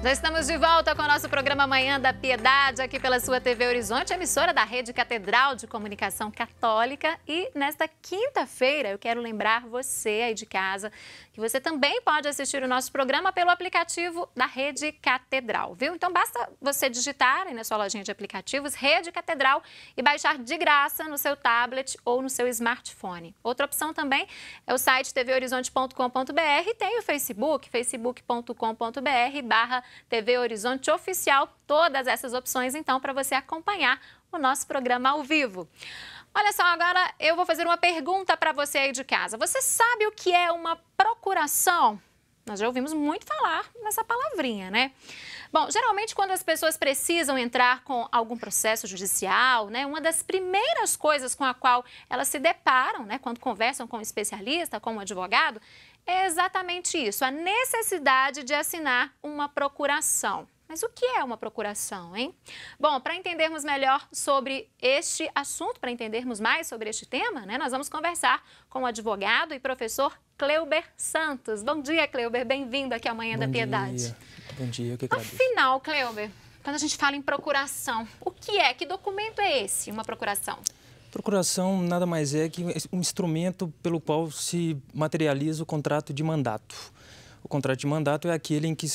Já estamos de volta com o nosso programa Manhã da Piedade, aqui pela sua TV Horizonte, emissora da Rede Catedral de Comunicação Católica. E nesta quinta-feira eu quero lembrar você aí de casa que você também pode assistir o nosso programa pelo aplicativo da Rede Catedral, viu? Então basta você digitar aí na sua lojinha de aplicativos Rede Catedral e baixar de graça no seu tablet ou no seu smartphone. Outra opção também é o site tvhorizonte.com.br, tem o Facebook, facebook.com.br/TV Horizonte Oficial, todas essas opções, então, para você acompanhar o nosso programa ao vivo. Olha só, agora eu vou fazer uma pergunta para você aí de casa. Você sabe o que é uma procuração? Nós já ouvimos muito falar nessa palavrinha, né? Bom, geralmente quando as pessoas precisam entrar com algum processo judicial, né, uma das primeiras coisas com a qual elas se deparam, né, quando conversam com um especialista, com um advogado, é exatamente isso, a necessidade de assinar uma procuração. Mas o que é uma procuração, hein? Bom, para entendermos melhor sobre este assunto, para entendermos mais sobre este tema, né, nós vamos conversar com o advogado e professor Cleuber Santos. Bom dia, Cleuber. Bem-vindo aqui ao Manhã da Piedade. Bom dia, eu que agradeço. Afinal, Cleuber, quando a gente fala em procuração, o que é? Que documento é esse, uma procuração? Procuração nada mais é que um instrumento pelo qual se materializa o contrato de mandato. O contrato de mandato é aquele em que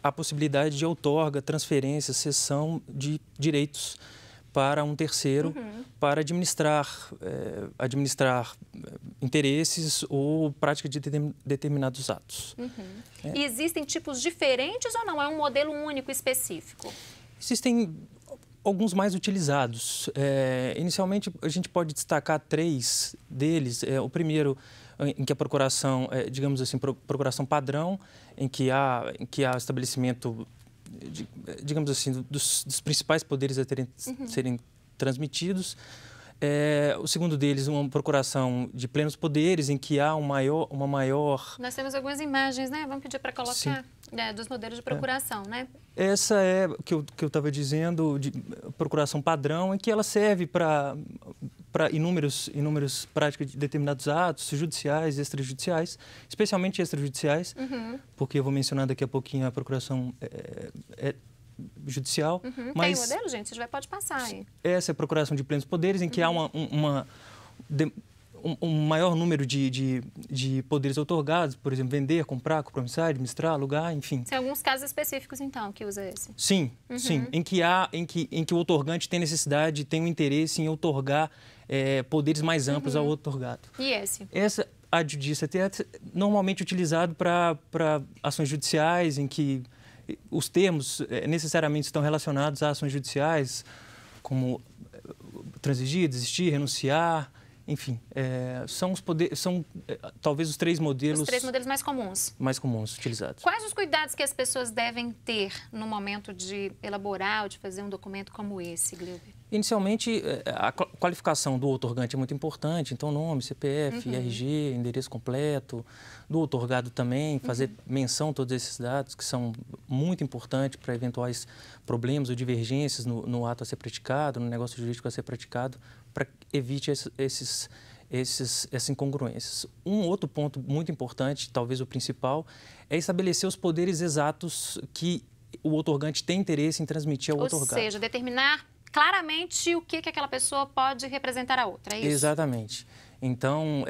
há possibilidade de outorga, transferência, cessão de direitos para um terceiro para administrar interesses ou prática de determinados atos. E existem tipos diferentes ou não? É um modelo único específico? Existem alguns mais utilizados. Inicialmente, a gente pode destacar 3 deles. O primeiro, em que a procuração, digamos assim, procuração padrão, em que há estabelecimento, digamos assim, dos principais poderes a serem transmitidos. O segundo deles, uma procuração de plenos poderes, em que há uma maior... Nós temos algumas imagens, né? Vamos pedir para colocar, dos modelos de procuração, né? Essa é o que eu estava dizendo, de procuração padrão, em que ela serve para inúmeras práticas de determinados atos judiciais, extrajudiciais, especialmente extrajudiciais, porque eu vou mencionar daqui a pouquinho a procuração judicial. Mas... Tem modelo, gente? Você já pode passar aí. Essa é a procuração de plenos poderes, em que há um maior número de poderes outorgados, por exemplo, vender, comprar, compromissar, administrar, alugar, enfim. Tem alguns casos específicos, então, que usa esse? Sim, sim. Em que o outorgante tem necessidade, tem um interesse em outorgar poderes mais amplos ao outorgado. E esse? Essa adjudícia é normalmente utilizado para ações judiciais, em que os termos necessariamente estão relacionados a ações judiciais, como transigir, desistir, renunciar, enfim, são talvez os 3 modelos... Os 3 modelos mais comuns. Mais comuns utilizados. Quais os cuidados que as pessoas devem ter no momento de elaborar ou de fazer um documento como esse, Cleuber? Inicialmente, a qualificação do outorgante é muito importante, então nome, CPF, RG, endereço completo, do outorgado também, fazer menção a todos esses dados que são muito importantes para eventuais problemas ou divergências no ato a ser praticado, no negócio jurídico a ser praticado, para que evite essas incongruências. Um outro ponto muito importante, talvez o principal, é estabelecer os poderes exatos que o outorgante tem interesse em transmitir ao outorgado. Ou seja, determinar claramente o que aquela pessoa pode representar a outra, é isso? Exatamente. Então,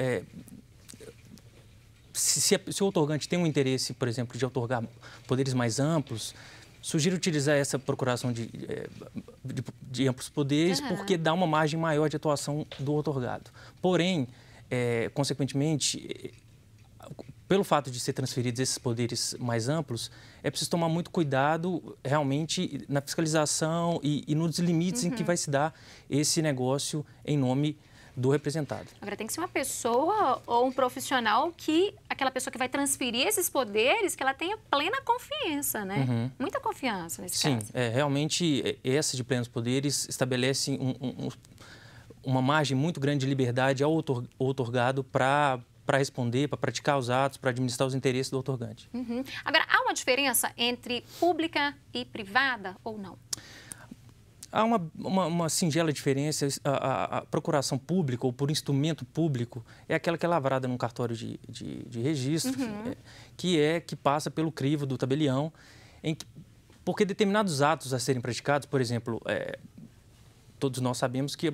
se o outorgante tem um interesse, por exemplo, de outorgar poderes mais amplos, sugiro utilizar essa procuração de amplos poderes, porque dá uma margem maior de atuação do outorgado. Porém, consequentemente, pelo fato de ser transferidos esses poderes mais amplos, é preciso tomar muito cuidado realmente na fiscalização e nos limites em que vai se dar esse negócio em nome do representado. Agora, tem que ser uma pessoa ou um profissional que, aquela pessoa que vai transferir esses poderes, que ela tenha plena confiança, né? Muita confiança nesse caso. Sim, realmente, essa de plenos poderes estabelece uma margem muito grande de liberdade ao outorgado para responder, para praticar os atos, para administrar os interesses do outorgante. Agora, há uma diferença entre pública e privada ou não? Há uma singela diferença. A procuração pública ou por instrumento público é aquela que é lavrada num cartório de registro, que passa pelo crivo do tabelião, Porque determinados atos a serem praticados, por exemplo, todos nós sabemos que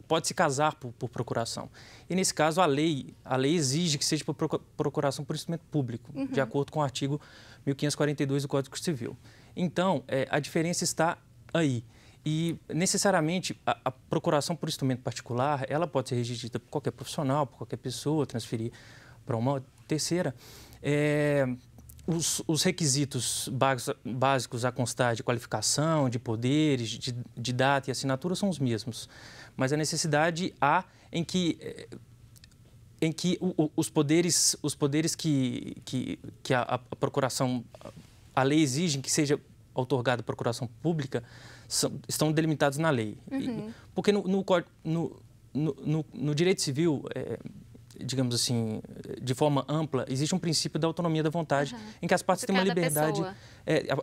pode se casar por procuração. E, nesse caso, a lei exige que seja por procuração por instrumento público, de acordo com o artigo 1542 do Código Civil. Então, a diferença está aí. E, necessariamente, a procuração por instrumento particular, ela pode ser registrada por qualquer profissional, por qualquer pessoa, transferir para uma terceira. Os requisitos básicos a constar de qualificação, de poderes, de data e assinatura são os mesmos. Mas a necessidade há em que os poderes que a procuração, a lei exige que seja outorgada a procuração pública, estão delimitados na lei. Porque no direito civil, digamos assim, de forma ampla, existe um princípio da autonomia da vontade, em que as partes têm uma liberdade,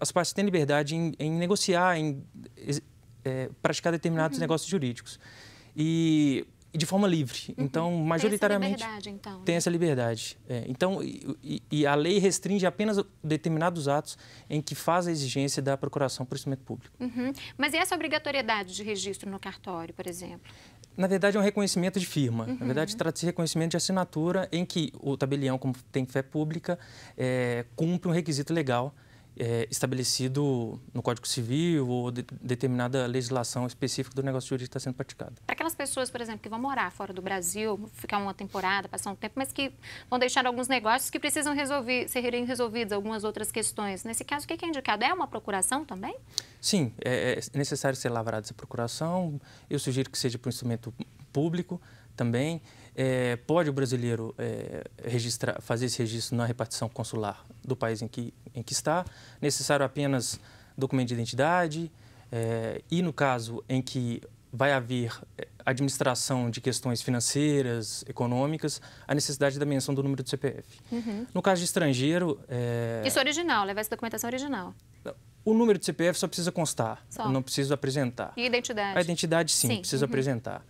as partes têm liberdade em negociar, em praticar determinados negócios jurídicos. E de forma livre. Então, majoritariamente, tem essa liberdade. Então, a lei restringe apenas determinados atos em que faz a exigência da procuração por instrumento público. Mas e essa obrigatoriedade de registro no cartório, por exemplo? Na verdade, é um reconhecimento de firma. Na verdade, trata-se de reconhecimento de assinatura em que o tabelião, como tem fé pública, cumpre um requisito legal estabelecido no Código Civil ou determinada legislação específica do negócio jurídico que está sendo praticado. Para aquelas pessoas, por exemplo, que vão morar fora do Brasil, ficar uma temporada, passar um tempo, mas que vão deixar alguns negócios que precisam serem resolvidos, algumas outras questões. Nesse caso, o que é indicado? É uma procuração também? Sim, é necessário ser lavrada essa procuração. Eu sugiro que seja por instrumento público também. Pode o brasileiro fazer esse registro na repartição consular do país em que está. Necessário apenas documento de identidade e, no caso em que vai haver administração de questões financeiras, econômicas, a necessidade da menção do número do CPF. No caso de estrangeiro... Isso original, levar essa documentação original. O número do CPF só precisa constar, não precisa apresentar. E identidade? A identidade, sim. Precisa apresentar.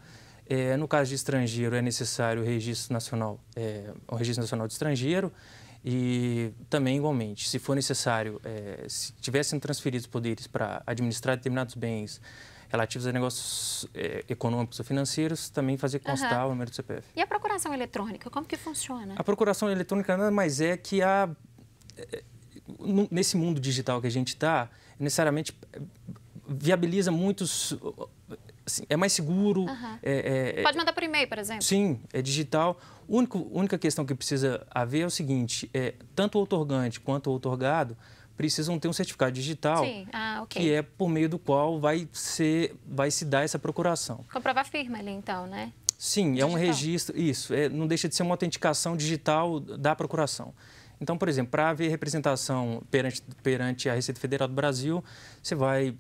No caso de estrangeiro, é necessário o registro nacional, o registro nacional de estrangeiro e também, igualmente, se for necessário, se tivessem transferidos poderes para administrar determinados bens relativos a negócios econômicos ou financeiros, também fazer constar o número do CPF. E a procuração eletrônica, como que funciona? A procuração eletrônica nada mais é que nesse mundo digital que a gente está, necessariamente viabiliza muitos... É mais seguro. Pode mandar por e-mail, por exemplo? Sim, é digital. A única questão que precisa haver é o seguinte, tanto o outorgante quanto o outorgado precisam ter um certificado digital, que é por meio do qual vai se dar essa procuração. Comprovar a firma ali, então, né? Sim, digital. É um registro, isso, não deixa de ser uma autenticação digital da procuração. Então, por exemplo, para haver representação perante a Receita Federal do Brasil, você vai...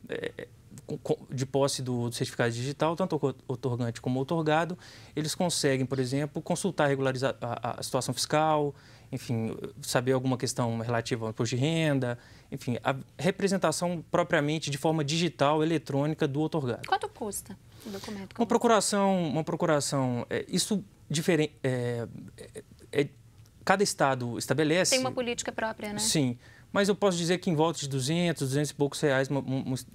de posse do certificado digital, tanto o outorgante como o outorgado, eles conseguem, por exemplo, consultar, regularizar a situação fiscal, enfim, saber alguma questão relativa ao imposto de renda, enfim, a representação propriamente de forma digital, eletrônica do outorgado. Quanto custa o documento? Uma procuração, isso diferente, cada estado estabelece... Tem uma política própria, né? Sim. Mas eu posso dizer que em volta de 200 e poucos reais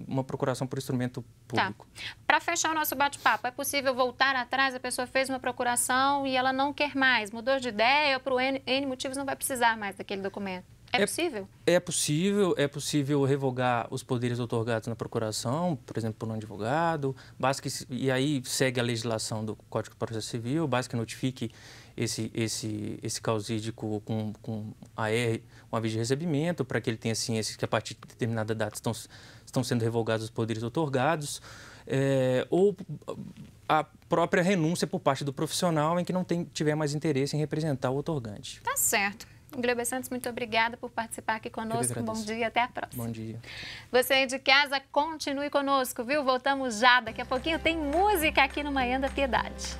uma procuração por instrumento público. Tá. Para fechar o nosso bate-papo, é possível voltar atrás? A pessoa fez uma procuração e ela não quer mais, mudou de ideia, por N motivos não vai precisar mais daquele documento. É possível? É possível revogar os poderes outorgados na procuração, por exemplo, por um advogado, e aí segue a legislação do Código de Processo Civil, basta que notifique esse causídico com um aviso de recebimento, para que ele tenha ciência que a partir de determinada data estão sendo revogados os poderes outorgados, ou a própria renúncia por parte do profissional em que não tiver mais interesse em representar o outorgante. Tá certo. Gleuber Santos, muito obrigada por participar aqui conosco. Bom dia, até a próxima. Bom dia. Você aí de casa, continue conosco, viu? Voltamos já. Daqui a pouquinho tem música aqui no Manhã da Piedade.